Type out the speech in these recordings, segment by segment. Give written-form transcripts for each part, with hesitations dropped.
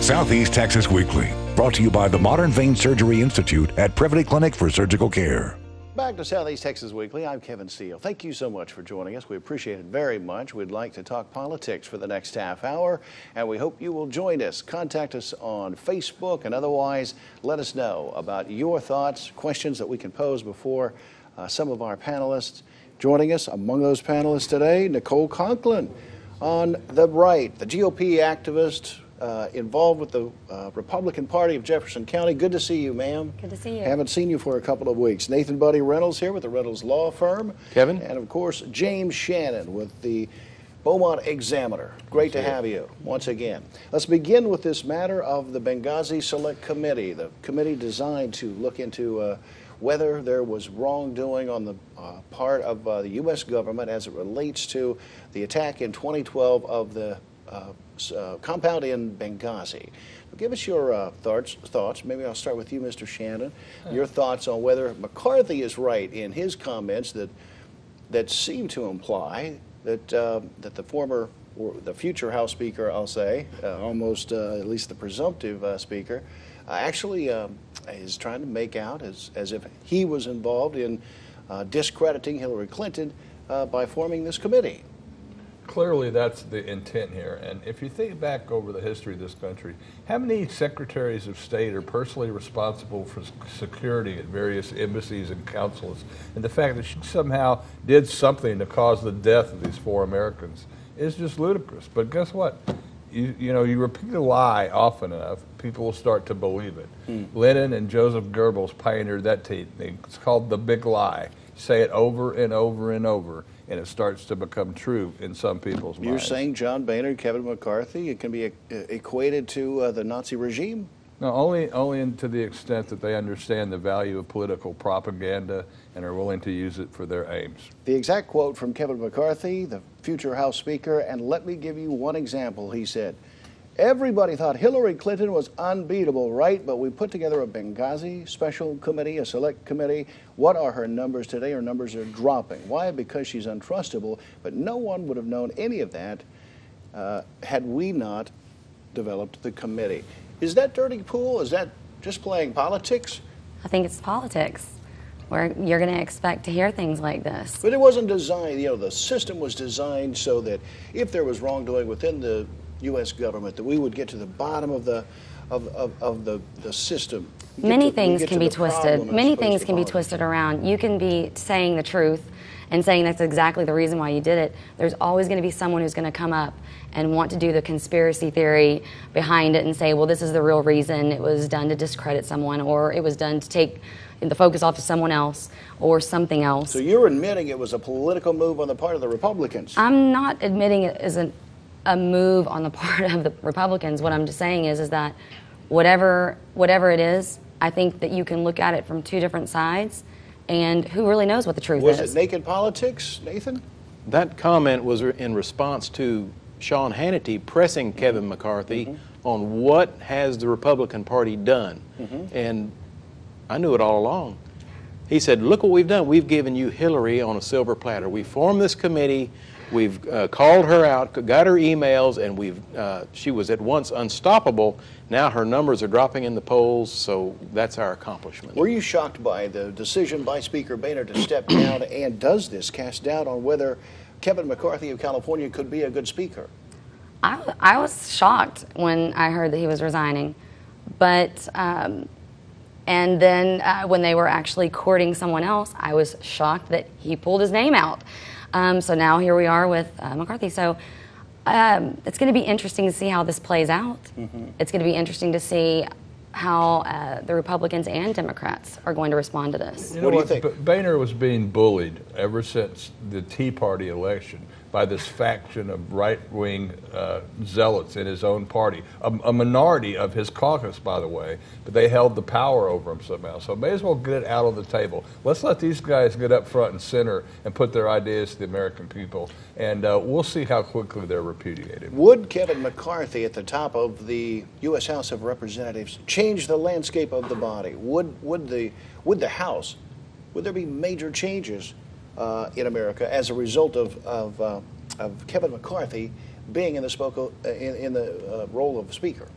Southeast Texas Weekly, brought to you by the Modern Vein Surgery Institute at Privity Clinic for Surgical Care. Back to Southeast Texas Weekly. I'm Kevin Steele. Thank you so much for joining us. We appreciate it very much. We'd like to talk politics for the next half hour, and we hope you will join us. Contact us on Facebook and otherwise let us know about your thoughts, questions that we can pose before some of our panelists. Joining us among those panelists today, Nicole Conklin on the right, the GOP activist involved with the Republican Party of Jefferson County. Good to see you, ma'am. Good to see you. Haven't seen you for a couple of weeks. Nathan Buddy Reynolds here with the Reynolds Law Firm. Kevin. And, of course, James Shannon with the Beaumont Examiner. Great to have you once again. Let's begin with this matter of the Benghazi Select Committee, the committee designed to look into whether there was wrongdoing on the part of the U.S. government as it relates to the attack in 2012 of the compound in Benghazi. Give us your thoughts. Maybe I'll start with you, Mr. Shannon. Your thoughts on whether McCarthy is right in his comments that seem to imply that that the former or the future House Speaker, I'll say, almost at least the presumptive Speaker, actually is trying to make out as if he was involved in discrediting Hillary Clinton by forming this committee. Clearly, that's the intent here. And if you think back over the history of this country, how many secretaries of state are personally responsible for security at various embassies and consulates? And the fact that she somehow did something to cause the death of these 4 Americans is just ludicrous. But guess what? You repeat a lie often enough, people will start to believe it. Lenin and Joseph Goebbels pioneered that technique. It's called the big lie. Say it over and over and over, and it starts to become true in some people's minds. You're saying John Boehner, Kevin McCarthy, it can be equated to the Nazi regime? No, only to the extent that they understand the value of political propaganda and are willing to use it for their aims. The exact quote from Kevin McCarthy, the future House Speaker, and let me give you one example. He said, "Everybody thought Hillary Clinton was unbeatable, right? But we put together a Benghazi special committee, a select committee. What are her numbers today? Her numbers are dropping. Why? Because she's untrustable. But no one would have known any of that had we not developed the committee." Is that dirty pool? Is that just playing politics? I think it's politics, where you're going to expect to hear things like this. But it wasn't designed, the system was designed so that if there was wrongdoing within the U.S. government, that we would get to the bottom of the system. Many things can be twisted. Many things can be twisted around. You can be saying the truth and saying that's exactly the reason why you did it. There's always going to be someone who's going to come up and want to do the conspiracy theory behind it and say, well, this is the real reason. It was done to discredit someone, or it was done to take the focus off of someone else or something else. So you're admitting it was a political move on the part of the Republicans? I'm not admitting it isn't a move on the part of the Republicans. What I'm just saying is that whatever it is, I think that you can look at it from 2 different sides, and who really knows what the truth is. Was it naked politics, Nathan? That comment was in response to Sean Hannity pressing Kevin McCarthy on what has the Republican Party done. And I knew it all along. He said, look what we've done. We've given you Hillary on a silver platter. We formed this committee. We've called her out, got her emails, and she was at once unstoppable. Now her numbers are dropping in the polls, so that's our accomplishment. Were you shocked by the decision by Speaker Boehner to step down, and does this cast doubt on whether Kevin McCarthy of California could be a good speaker? I was shocked when I heard that he was resigning, but and then when they were actually courting someone else, I was shocked that he pulled his name out. So now here we are with McCarthy. So it's going to be interesting to see how this plays out. It's going to be interesting to see how the Republicans and Democrats are going to respond to this. What do you think? Boehner was being bullied ever since the Tea Party election by this faction of right-wing zealots in his own party, a minority of his caucus, by the way, but they held the power over him somehow. So may as well get it out on the table. Let's let these guys get up front and center and put their ideas to the American people, and we'll see how quickly they're repudiated. Would Kevin McCarthy at the top of the U.S. House of Representatives change the landscape of the body? Would the House, would there be major changes in America as a result of Kevin McCarthy being in the role of Speaker?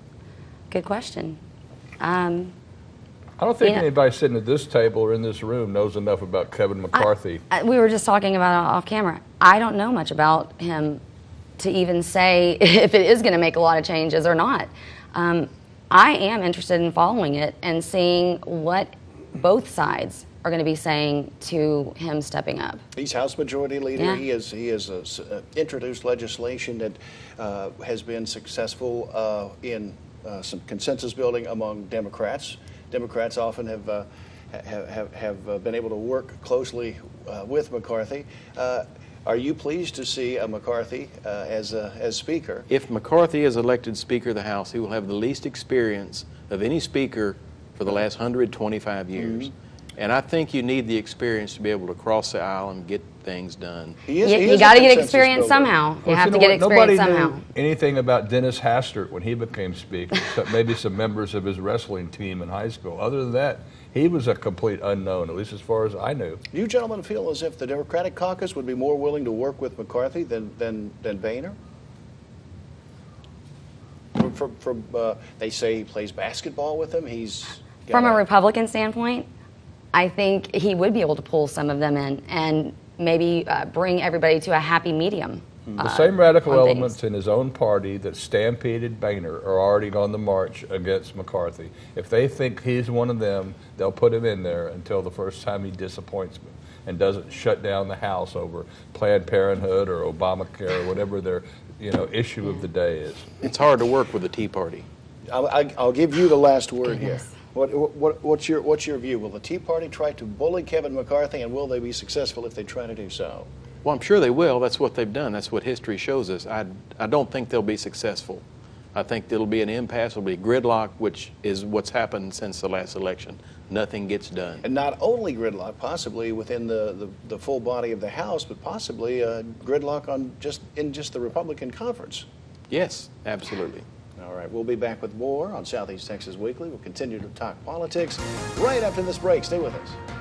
Good question. I don't think You know- anybody sitting at this table or in this room knows enough about Kevin McCarthy. We were just talking about it off camera. I don't know much about him to even say if it is going to make a lot of changes or not. I am interested in following it and seeing what both sides are going to be saying to him stepping up. He's House Majority Leader. Yeah. He has introduced legislation that has been successful in some consensus building among Democrats. Democrats often have been able to work closely with McCarthy. Are you pleased to see a McCarthy as Speaker? If McCarthy is elected Speaker of the House, he will have the least experience of any Speaker for the last 125 years. Mm-hmm. And I think you need the experience to be able to cross the aisle and get things done. He is You a got to get consensus experience builder. somehow. You Well, have you to know get what? experience Nobody somehow. knew anything about Dennis Hastert when he became Speaker, except maybe some members of his wrestling team in high school. Other than that, he was a complete unknown, at least as far as I knew. Do you gentlemen feel as if the Democratic caucus would be more willing to work with McCarthy than Boehner? They say he plays basketball with him. From a Republican standpoint, I think he would be able to pull some of them in and maybe bring everybody to a happy medium. The same radical on things. elements in his own party that stampeded Boehner are already on the march against McCarthy. If they think he's one of them, they'll put him in there until the first time he disappoints them and doesn't shut down the House over Planned Parenthood or Obamacare or whatever their issue of the day is. It's hard to work with the Tea Party. I'll give you the last word Goodness. here. What's your view? Will the Tea Party try to bully Kevin McCarthy, and will they be successful if they try to do so? Well, I'm sure they will. That's what they've done. That's what history shows us. I don't think they'll be successful. I think there'll be an impasse, there'll be gridlock, which is what's happened since the last election. Nothing gets done. And not only gridlock, possibly within the full body of the House, but possibly gridlock in just the Republican conference. Yes, absolutely. All right, we'll be back with more on Southeast Texas Weekly. We'll continue to talk politics right after this break. Stay with us.